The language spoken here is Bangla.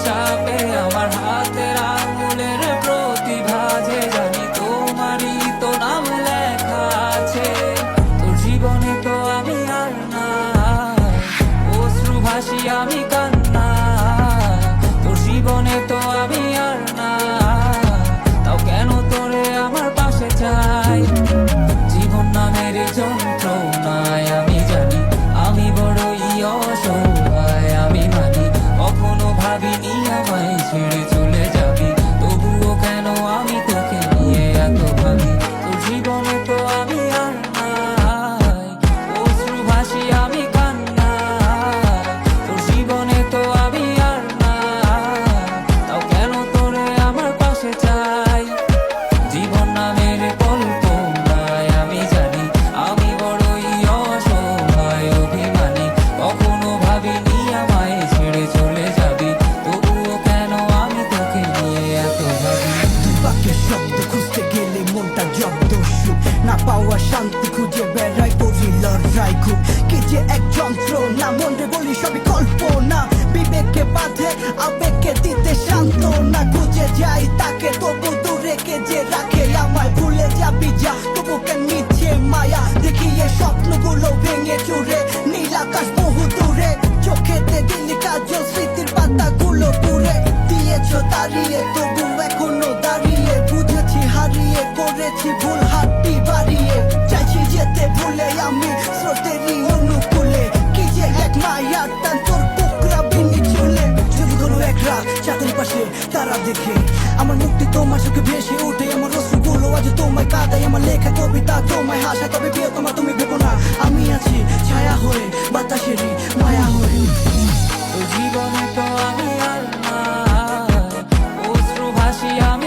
চাপে আমার হাতের আঙুলের প্রতিভা যে জানি তোমারই তো নাম লেখা আছে। তোর জীবনে তো আমি আর না, অশ্রু ভাসি আমি কান্না। তোর জীবনে তো আমি আর না, তাও কেন তোরে আমার পাশে চাই। জীবন নামের যন্ত্রণায় আমি জানি আমি বড়ই অসহায়। আমি মানি কখনো ভাবিনি আমায় ছেড়ে চলে যাবি, তবুও কেন আমি তোকে নিয়ে এত ভাবি। তোর জীবনে তো আমি আর নাই, অশ্রু ভাসি আমি কান্না। তোর জীবনে তো আমি আর না, তাও কেন তোরে আমার পাশে চাই। জীবন নামের কল্পনায় আমি জানি আমি বড়ই অসহায় অভিমানী। কখনো ভাবিনি আমায় ছেড়ে চলে যাবি, তবুও কেন আমি তোকে নিয়ে এত ভাবি। বাক্যের শব্দ খুঁজতে গেলে মনটা জব্দ সুখ না পাওয়া শান্তি খুঁজে বেড়াই করি লড়াই খুব কি যে এক যন্ত্র না মনে বলি সবই কল্পনা বিবেককে বাঁধে আবেগকে দিতে শান্ত না খুঁজে যাই তাকে তবু দূরে কে যে রাখে আমায় ভুলে যাবি যা তবু কেন মিছে মায়া দেখিয়ে স্বপ্নগুলো ভেঙে চুরে নীল আকাশ বহু দূরে চোখেতে দিলি কাজল স্মৃতির পাতাগুলো পুরে দিয়েছ দাঁড়িয়ে তবু এখনো দাঁড়িয়ে বুঝেছি হারিয়ে করেছি ভুল হাতটি বাড়িয়ে চাইছি যেতে ভুলে আমি স্রোতেরই অনুকূলে কি যে এক মায়ার টান তোর কুকরা বিনি চলে যদি কোনো এক রাত চাঁদের পাশে তারা দেখে আমার মুক্তি তোমার চোখে ভেসে ওঠে আমার অশ্রুগুলো আজ তোমায় কাঁদাই আমার লেখা কবিতা তোমায় হাসা তবে প্রিয় তোমার তুমি ভেবো না আমি আছি ছায়া হয়ে বাতাসেরই মায়া হয়ে। তোর জীবনে তো আমি আর না, অশ্রু ভাসি আমি